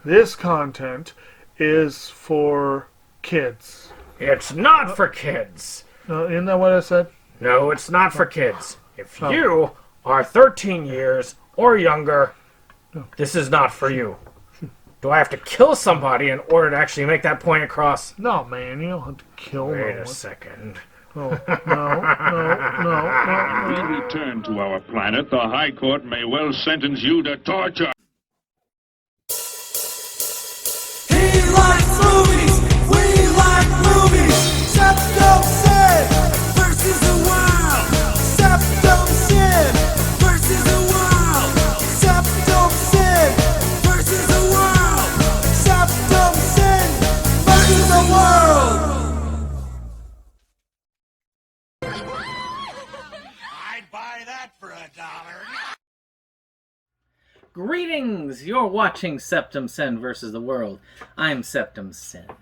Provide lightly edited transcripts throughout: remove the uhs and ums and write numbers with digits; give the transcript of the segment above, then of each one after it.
This content is for kids. It's not for kids. Isn't that what I said? No, it's not for kids. If you are 13 years or younger, this is not for you. Do I have to kill somebody in order to actually make that point across? No, man, you don't have to kill Wait no a one. second. No. When we return to our planet, the High Court may well sentence you to torture. He likes movies, we like movies. SeptumSin versus the world. SeptumSin versus the world. SeptumSin versus the world. SeptumSin versus the world. I'd buy that for $1. Greetings! You're watching SeptumSin versus the world. I'm SeptumSin,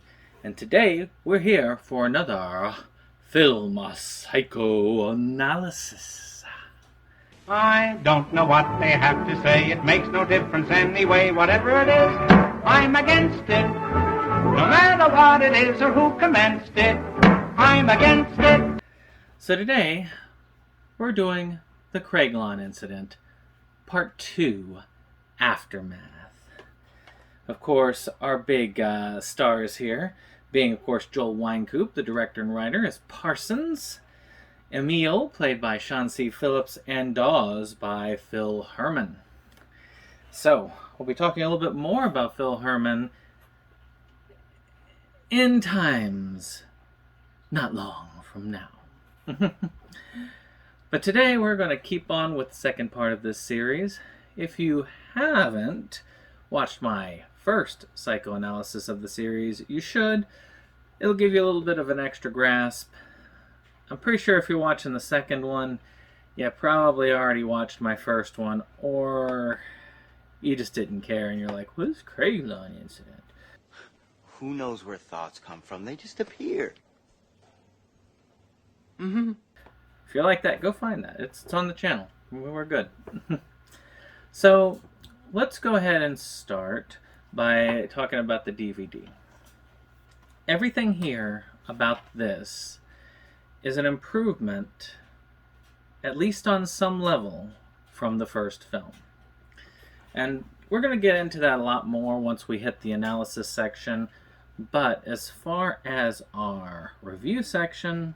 and today we're here for another film psychoanalysis. I don't know what they have to say, it makes no difference anyway, whatever it is, I'm against it. No matter what it is or who commenced it, I'm against it. So today, we're doing the Craiglon incident, part 2, Aftermath. Of course, our big stars here, being of course Joel Wynkoop, the director and writer, as Parsons, Emil, played by Sean C. Phillips, and Dawes by Phil Herman. So, we'll be talking a little bit more about Phil Herman in times not long from now. But today we're going to keep on with the second part of this series. If you haven't watched my first psychoanalysis of the series, you should. It'll give you a little bit of an extra grasp. I'm pretty sure if you're watching the second one, you probably already watched my first one, or you just didn't care and you're like, what's Craiglon incident? Who knows where thoughts come from? They just appear. If you like that, go find that. It's on the channel. We're good. So, let's go ahead and start by talking about the DVD. Everything here about this is an improvement, at least on some level, from the first film. And we're going to get into that a lot more once we hit the analysis section. But as far as our review section,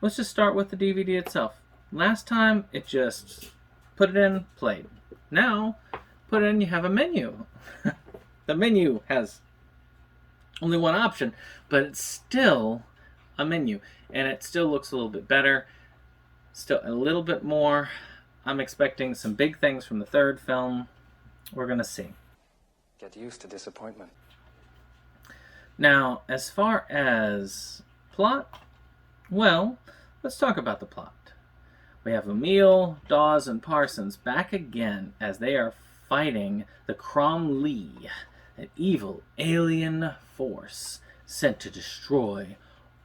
let's just start with the DVD itself. Last time, it just put it in, played. Now, put it in, you have a menu. The menu has only one option, but it's still a menu. And it still looks a little bit better, still a little bit more. I'm expecting some big things from the third film. We're going to see. Get used to disappointment. Now, as far as plot, well, let's talk about the plot. We have Emil, Dawes, and Parsons back again as they are fighting the Cromley, an evil alien force sent to destroy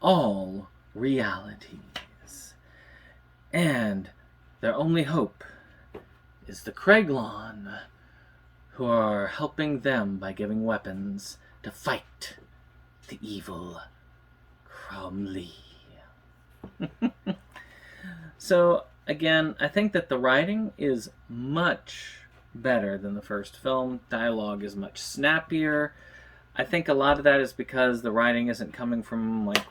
all realities. And their only hope is the Craiglon, who are helping them by giving weapons to fight the evil Cromley. So, again, I think that the writing is much better than the first film. Dialogue is much snappier. I think a lot of that is because the writing isn't coming from, like,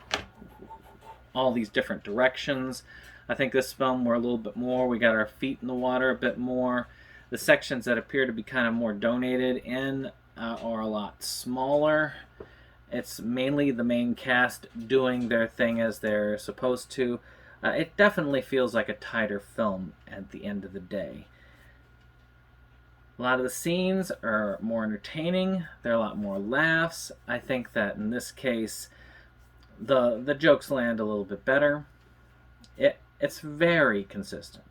all these different directions. I think this film we're a little bit more. We got our feet in the water a bit more. The sections that appear to be kind of more donated in are a lot smaller. It's mainly the main cast doing their thing as they're supposed to. It definitely feels like a tighter film at the end of the day. A lot of the scenes are more entertaining. There are a lot more laughs. I think that in this case, the jokes land a little bit better. It's very consistent.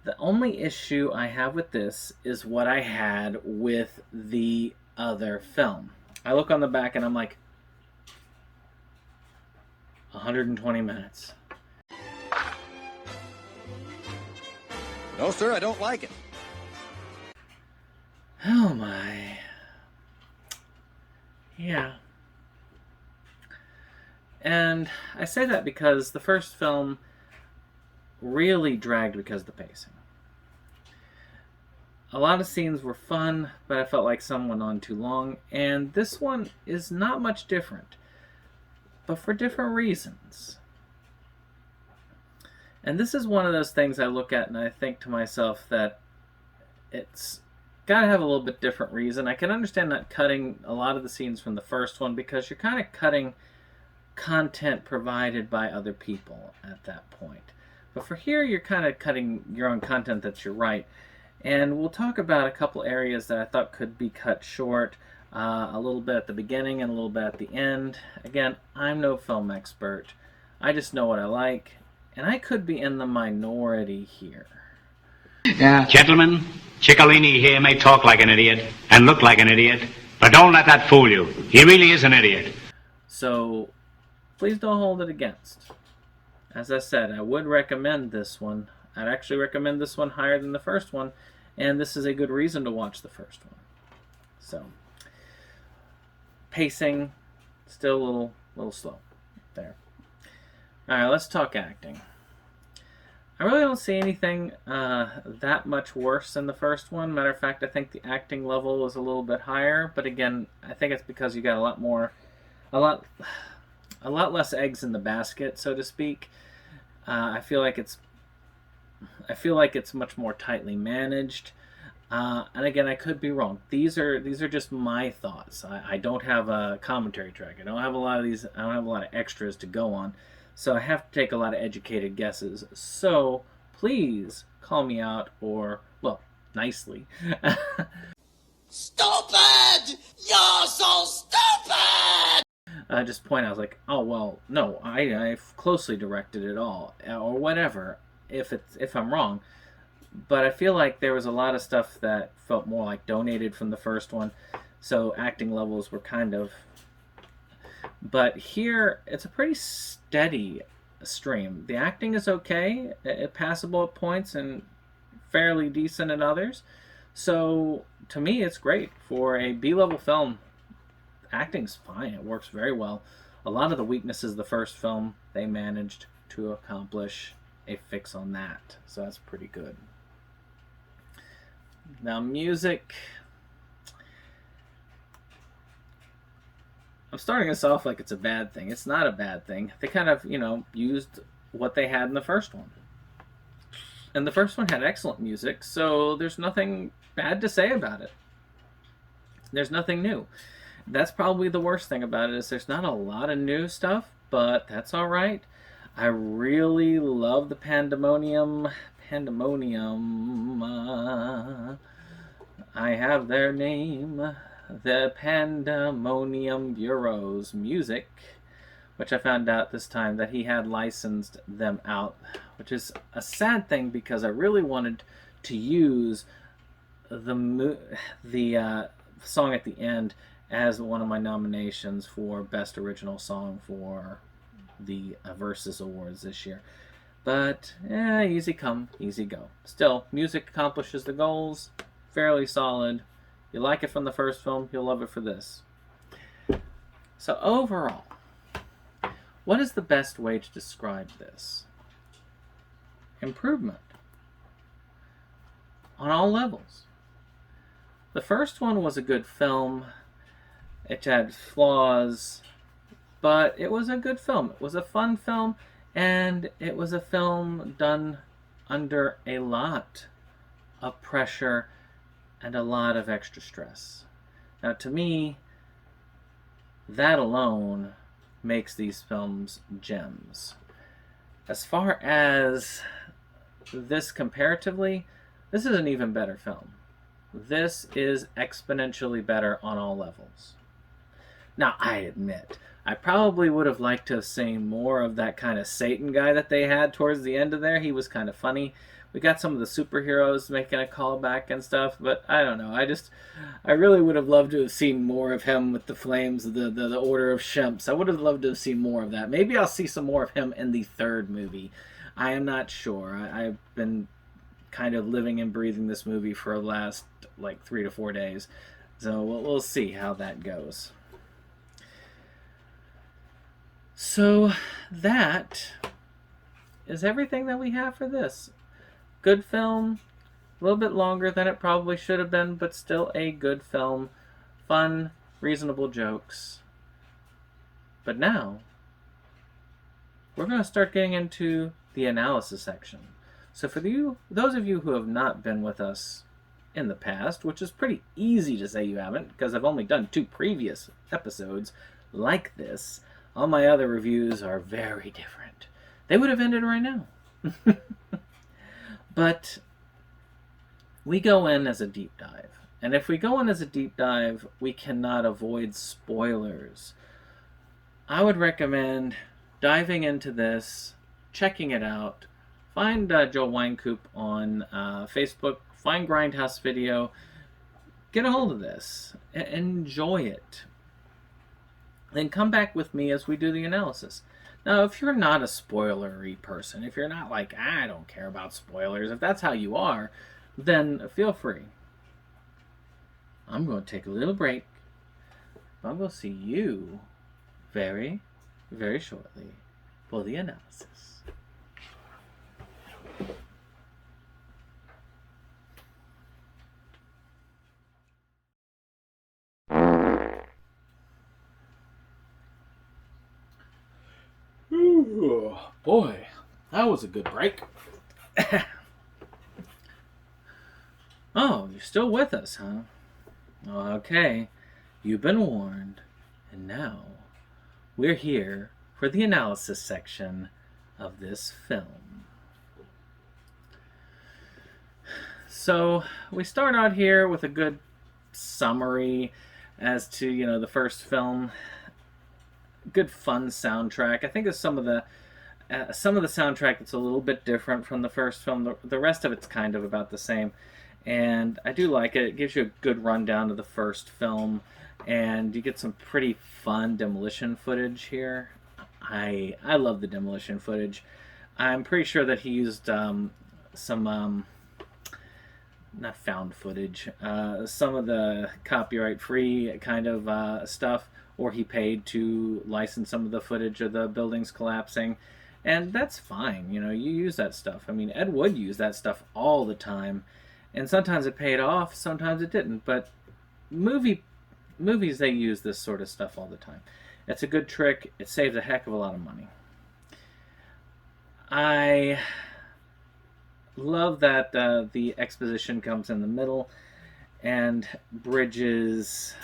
The only issue I have with this is what I had with the other film. I look on the back and I'm like, 120 minutes. No, sir, I don't like it. Oh my. Yeah. And I say that because the first film really dragged because of the pacing. A lot of scenes were fun, but I felt like some went on too long, and this one is not much different, but for different reasons. And this is one of those things I look at and I think to myself that it's got to have a little bit different reason. I can understand not cutting a lot of the scenes from the first one because you're kind of cutting content provided by other people at that point. But for here, you're kind of cutting your own content that's your right. And we'll talk about a couple areas that I thought could be cut short, a little bit at the beginning and a little bit at the end. Again, I'm no film expert. I just know what I like, and I could be in the minority here. Gentlemen, Ciccolini here may talk like an idiot and look like an idiot, but don't let that fool you. He really is an idiot. So, please don't hold it against. As I said, I would recommend this one. I'd actually recommend this one higher than the first one, and this is a good reason to watch the first one. So, pacing, still a little slow there. Alright, let's talk acting. I really don't see anything that much worse than the first one. Matter of fact, I think the acting level is a little bit higher, but again, I think it's because you got a lot less eggs in the basket, so to speak. I feel like it's much more tightly managed. And again, I could be wrong. These are just my thoughts. I don't have a commentary track. I don't have a lot of extras to go on. So I have to take a lot of educated guesses. So please call me out, or, well, nicely. Stupid! You're so stupid! Just point out, like, oh, well, no, I've closely directed it all, or whatever, if I'm wrong. But I feel like there was a lot of stuff that felt more like donated from the first one, so acting levels were kind of... But here, it's a pretty steady stream. The acting is okay, passable at points, and fairly decent at others. So, to me, it's great. For a B-level film, acting's fine. It works very well. A lot of the weaknesses of the first film, they managed to accomplish a fix on that. So that's pretty good. Now, music... I'm starting this off like it's a bad thing. It's not a bad thing. They kind of, used what they had in the first one. And the first one had excellent music, so there's nothing bad to say about it. There's nothing new. That's probably the worst thing about it, is there's not a lot of new stuff, but that's all right. I really love the Pandemonium. I have their name. The Pandemonium Bureau's music, which I found out this time that he had licensed them out, which is a sad thing because I really wanted to use the song at the end as one of my nominations for Best Original Song for the Versus Awards this year. But, easy come, easy go. Still, music accomplishes the goals, fairly solid. You like it from the first film, you'll love it for this. So overall, what is the best way to describe this? Improvement. On all levels. The first one was a good film. It had flaws, but it was a good film. It was a fun film, and it was a film done under a lot of pressure and a lot of extra stress. Now, to me, that alone makes these films gems. As far as this comparatively, this is an even better film. This is exponentially better on all levels. Now, I admit, I probably would have liked to have seen more of that kind of Satan guy that they had towards the end of there. He was kind of funny. We got some of the superheroes making a callback and stuff, but I don't know. I really would have loved to have seen more of him with the flames, the Order of Shemps. I would have loved to have seen more of that. Maybe I'll see some more of him in the third movie. I am not sure. I've been kind of living and breathing this movie for the last like 3 to 4 days. So we'll see how that goes. So that is everything that we have for this. Good film, a little bit longer than it probably should have been, but still a good film. Fun, reasonable jokes. But now, we're going to start getting into the analysis section. So for those of you who have not been with us in the past, which is pretty easy to say you haven't, because I've only done 2 previous episodes like this, all my other reviews are very different. They would have ended right now. But we go in as a deep dive. And if we go in as a deep dive, we cannot avoid spoilers. I would recommend diving into this, checking it out. Find Joe Winecoop on Facebook. Find Grindhouse Video. Get a hold of this. Enjoy it. Then come back with me as we do the analysis. Now, if you're not a spoilery person, if you're not like, I don't care about spoilers, if that's how you are, then feel free. I'm going to take a little break. I'm going to see you very, very shortly for the analysis. Ooh, boy, that was a good break. Oh, you're still with us, huh? Okay, you've been warned, and now we're here for the analysis section of this film. So, we start out here with a good summary as to, the first film. Good fun soundtrack. I think there's some of the soundtrack that's a little bit different from the first film. The rest of it's kind of about the same, and I do like it. It gives you a good rundown of the first film, and you get some pretty fun demolition footage here. I love the demolition footage. I'm pretty sure that he used some not found footage, some of the copyright-free kind of stuff, or he paid to license some of the footage of the buildings collapsing, and that's fine. You use that stuff. I mean, Ed Wood used that stuff all the time, and sometimes it paid off, sometimes it didn't, but movies, they use this sort of stuff all the time. It's a good trick. It saves a heck of a lot of money. I love that the exposition comes in the middle and bridges...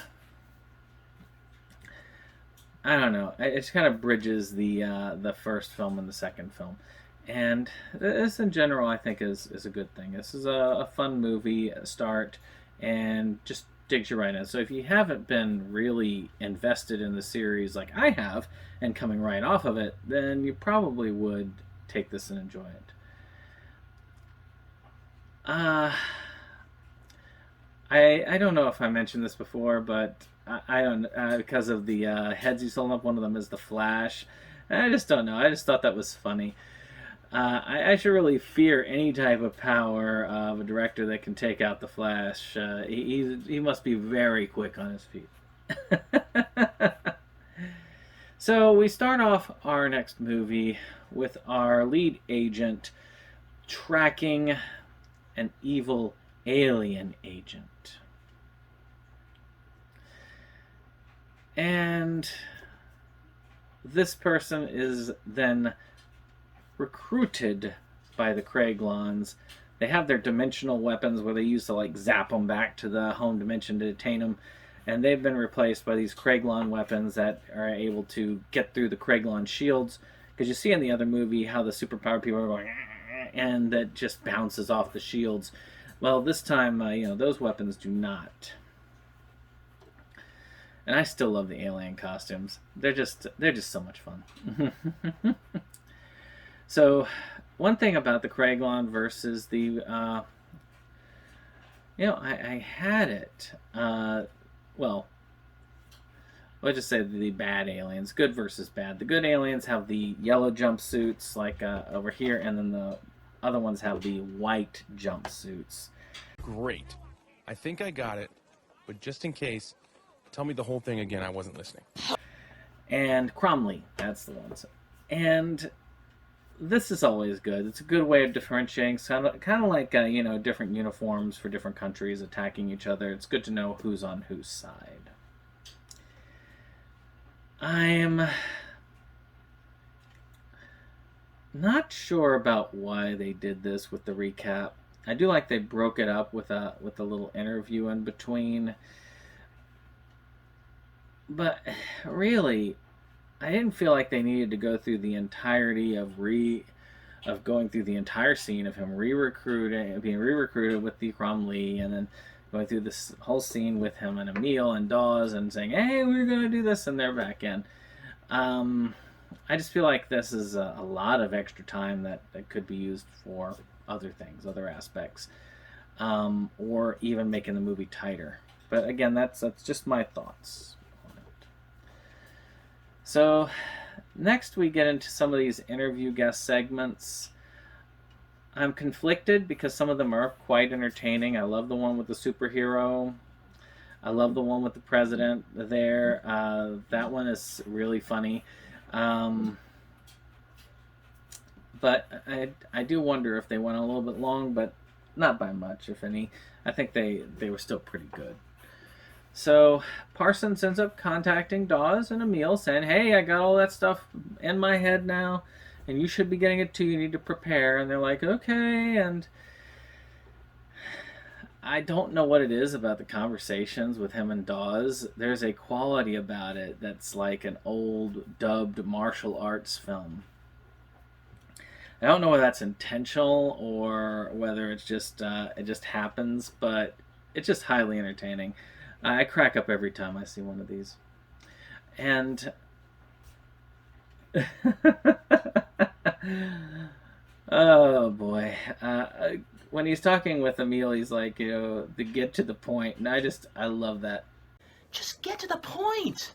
I don't know. It just kind of bridges the first film and the second film. And this, in general, I think is a good thing. This is a fun movie start and just digs you right in. So if you haven't been really invested in the series like I have and coming right off of it, then you probably would take this and enjoy it. I don't know if I mentioned this before, but I don't, because of the heads he's holding up, one of them is the Flash. I just don't know. I just thought that was funny. I should really fear any type of power of a director that can take out the Flash. He must be very quick on his feet. So we start off our next movie with our lead agent tracking an evil alien agent. And this person is then recruited by the Craiglons. They have their dimensional weapons where they used to like zap them back to the home dimension to detain them, and they've been replaced by these Craiglon weapons that are able to get through the Craiglon shields. Because you see in the other movie how the superpowered people are going, and that just bounces off the shields. Well, this time, those weapons do not. And I still love the alien costumes. They're just so much fun. So, one thing about the Craiglon versus the, I had it. Well, let's just say the bad aliens, good versus bad. The good aliens have the yellow jumpsuits, like over here, and then the other ones have the white jumpsuits. Great. I think I got it, but just in case, tell me the whole thing again. I wasn't listening. And Cromley, that's the ones. And this is always good. It's a good way of differentiating, kind of like you know, different uniforms for different countries attacking each other. It's good to know who's on whose side. I'm not sure about why they did this with the recap. I do like they broke it up with a little interview in between. But really, I didn't feel like they needed to go through the entirety of going through the entire scene of him being re-recruited with the Cromley, and then going through this whole scene with him and Emil and Dawes and saying, hey, we're going to do this, and they're back in. I just feel like this is a lot of extra time that could be used for other things, other aspects, or even making the movie tighter. But again, that's just my thoughts on it. So next we get into some of these interview guest segments. I'm conflicted because some of them are quite entertaining. I love the one with the superhero. I love the one with the president there. That one is really funny. But I do wonder if they went a little bit long, but not by much, if any. I think they were still pretty good. So Parsons ends up contacting Dawes and Emil, saying, hey, I got all that stuff in my head now, and you should be getting it too. You need to prepare. And they're like, okay. And I don't know what it is about the conversations with him and Dawes. There's a quality about it that's like an old dubbed martial arts film. I don't know whether that's intentional or whether it's just it just happens, but it's just highly entertaining. I crack up every time I see one of these. And oh boy, when he's talking with Emil, he's like, you know, to get to the point, and I love that. Just get to the point.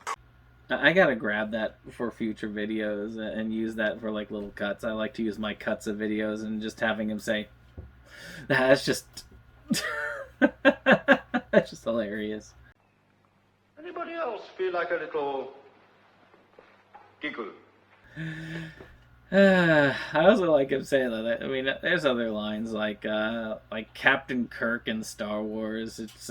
I gotta grab that for future videos and use that for like little cuts. I like to use my cuts of videos and just having him say, that's just that's just hilarious. Anybody else feel like a little giggle? I also like him saying that. I mean, there's other lines like Captain Kirk in Star Wars. It's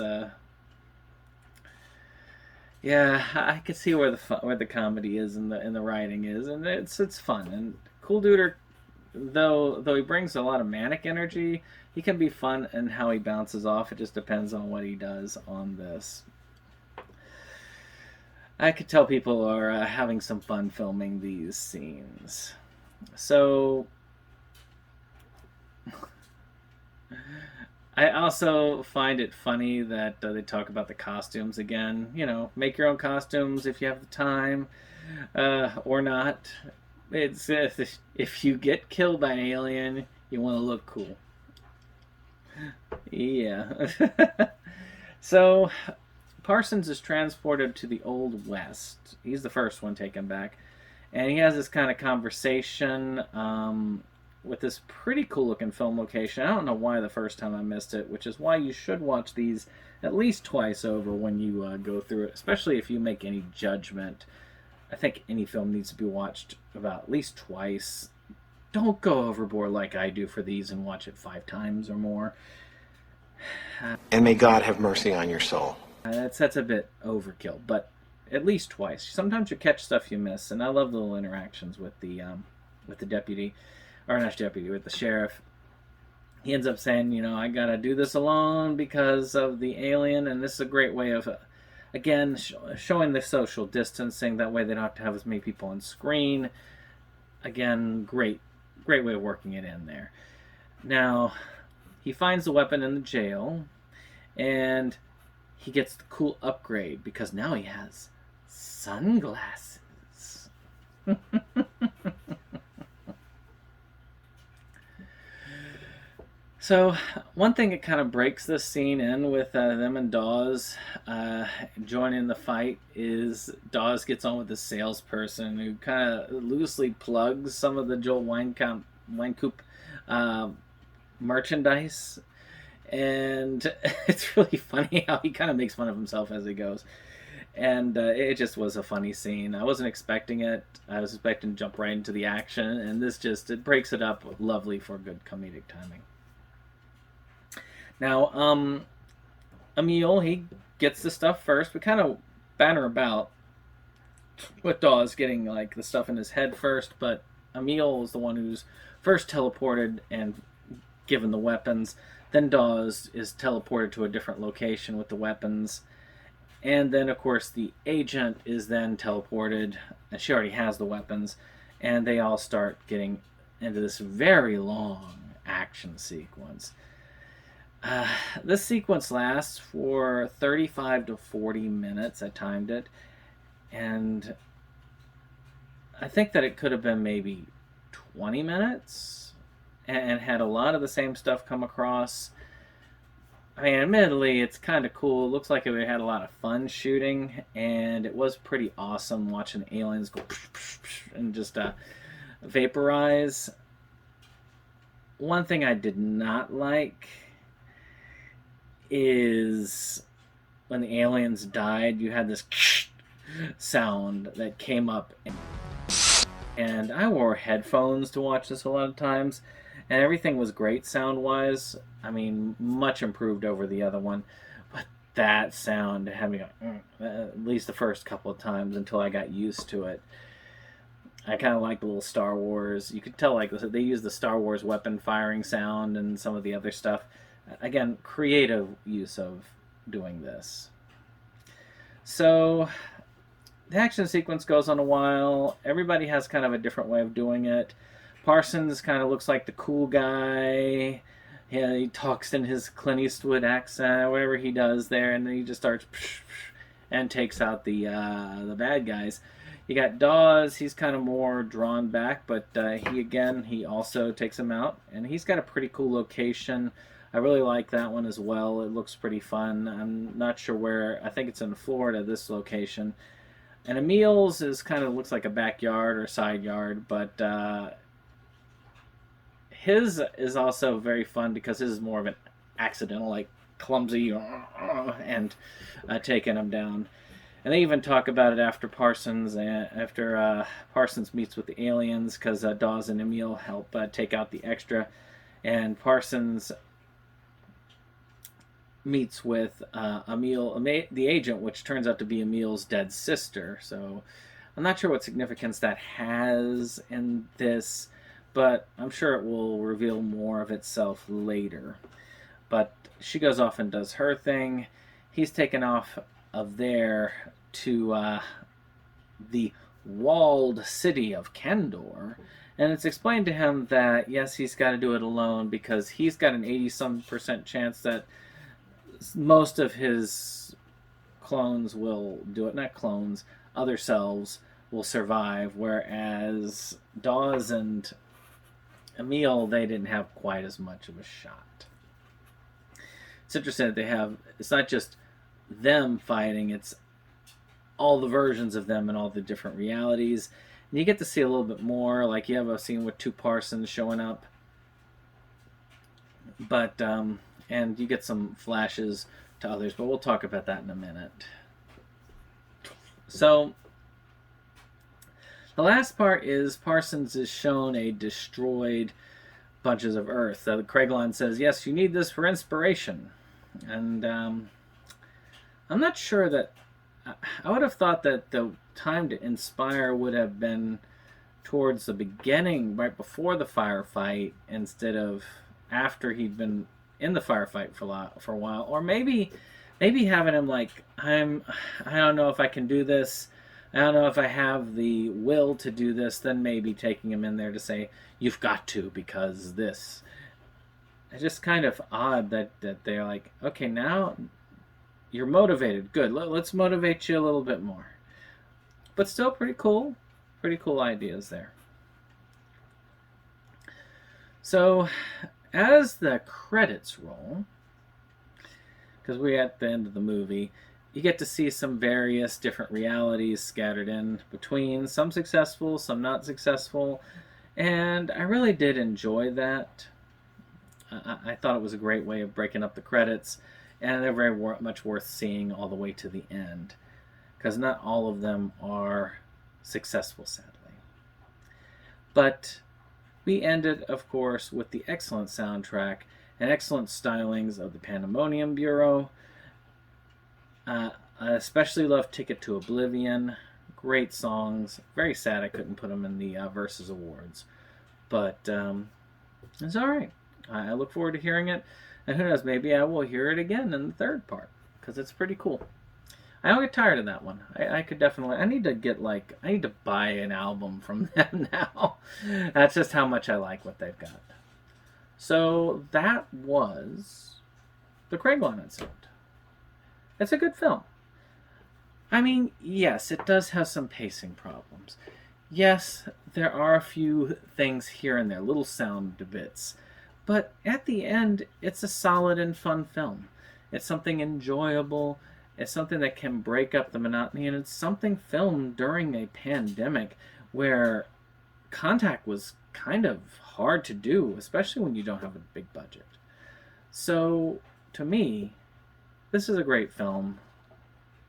yeah, I could see where the comedy is and the writing is, and it's fun. And Cool Duder, though he brings a lot of manic energy, he can be fun in how he bounces off. It just depends on what he does on this. I could tell people are having some fun filming these scenes. So I also find it funny that they talk about the costumes again. You know, make your own costumes if you have the time, or not. It's if you get killed by an alien, you want to look cool. Yeah. So Parsons is transported to the Old West. He's the first one taken back. And he has this kind of conversation with this pretty cool looking film location. I don't know why the first time I missed it, which is why you should watch these at least twice over when you go through it, especially if you make any judgment. I think any film needs to be watched about at least twice. Don't go overboard like I do for these and watch it 5 times or more. And may God have mercy on your soul. That's a bit overkill, but at least twice. Sometimes you catch stuff you miss, and I love the little interactions with the deputy, or not deputy, with the sheriff. He ends up saying, you know, I gotta do this alone because of the alien, and this is a great way of, again, showing the social distancing. That way they don't have to have as many people on screen. Again, great way of working it in there. Now, he finds the weapon in the jail, and he gets the cool upgrade because now he has sunglasses. So one thing that kind of breaks this scene in with them and Dawes joining the fight is Dawes gets on with the salesperson who kind of loosely plugs some of the Joel Wynkoop merchandise. And it's really funny how he kind of makes fun of himself as he goes. And it just was a funny scene. I wasn't expecting it. I was expecting to jump right into the action, and this just, it breaks it up lovely for good comedic timing. Now, Emil, he gets the stuff first. We kind of banter about with Dawes getting like the stuff in his head first, but Emil is the one who's first teleported and given the weapons. Then Dawes is teleported to a different location with the weapons. And then, of course, the agent is then teleported, and she already has the weapons, and they all start getting into this very long action sequence. This sequence lasts for 35 to 40 minutes. I timed it, and I think that it could have been maybe 20 minutes, and had a lot of the same stuff come across. I mean, admittedly, it's kind of cool. It looks like it had a lot of fun shooting, and it was pretty awesome watching aliens go and just vaporize. One thing I did not like is when the aliens died, you had this sound that came up. And I wore headphones to watch this a lot of times, and everything was great sound-wise. I mean, much improved over the other one. But that sound had me go, at least the first couple of times until I got used to it. I kind of like the little Star Wars. You could tell like they use the Star Wars weapon firing sound and some of the other stuff. Again, creative use of doing this. So the action sequence goes on a while. Everybody has kind of a different way of doing it. Parsons kind of looks like the cool guy. Yeah, he talks in his Clint Eastwood accent, whatever he does there, and then he just starts and takes out the bad guys. You got Dawes. He's kind of more drawn back, but he also takes him out, and he's got a pretty cool location. I really like that one as well. It looks pretty fun. I'm not sure where. I think it's in Florida, this location. And Emil's is kind of looks like a backyard or side yard, but his is also very fun because his is more of an accidental, like clumsy, and taking him down. And they even talk about it after Parsons meets with the aliens, because Dawes and Emil help take out the extra, and Parsons meets with Emil, the agent, which turns out to be Emil's dead sister. So I'm not sure what significance that has in this, but I'm sure it will reveal more of itself later. But she goes off and does her thing. He's taken off of there to the walled city of Kendor, and it's explained to him that yes, he's got to do it alone because he's got an 80-some% chance that most of his clones will do it. Not clones, other selves will survive, whereas Dawes and Emil, they didn't have quite as much of a shot. It's interesting that it's not just them fighting, it's all the versions of them in all the different realities. And you get to see a little bit more, like you have a scene with two Parsons showing up. But, and you get some flashes to others, but we'll talk about that in a minute. So, the last part is Parsons is shown a destroyed bunches of Earth. Craiglon says, yes, you need this for inspiration. And I'm not sure that... I would have thought that the time to inspire would have been towards the beginning, right before the firefight, instead of after he'd been in the firefight for a while. Or maybe having him like, I don't know if I can do this. I don't know if I have the will to do this. Then maybe taking him in there to say, you've got to because this. It's just kind of odd that they're like, okay, now you're motivated. Good. Let's motivate you a little bit more. But still pretty cool. Pretty cool ideas there. So, as the credits roll, because we're at the end of the movie, you get to see some various different realities scattered in between. Some successful, some not successful. And I really did enjoy that. I thought it was a great way of breaking up the credits, and they're very much worth seeing all the way to the end, because not all of them are successful, sadly. But we ended, of course, with the excellent soundtrack and excellent stylings of the Pandemonium Bureau. I especially love Ticket to Oblivion. Great songs. Very sad I couldn't put them in the Versus Awards. But it's alright. I look forward to hearing it. And who knows, maybe I will hear it again in the third part, because it's pretty cool. I don't get tired of that one. I could definitely... I need to buy an album from them now. That's just how much I like what they've got. So that was The Craiglon Incident. It's a good film. I mean, yes, it does have some pacing problems. Yes, there are a few things here and there, little sound bits. But at the end, it's a solid and fun film. It's something enjoyable. It's something that can break up the monotony. And it's something filmed during a pandemic where contact was kind of hard to do, especially when you don't have a big budget. So, to me, this is a great film.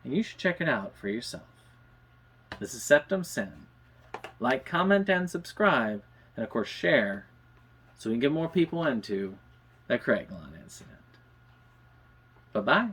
And you should check it out for yourself. This is SeptumSin. Like, comment, and subscribe. And, of course, share, so we can get more people into the Craiglon Incident. Bye-bye.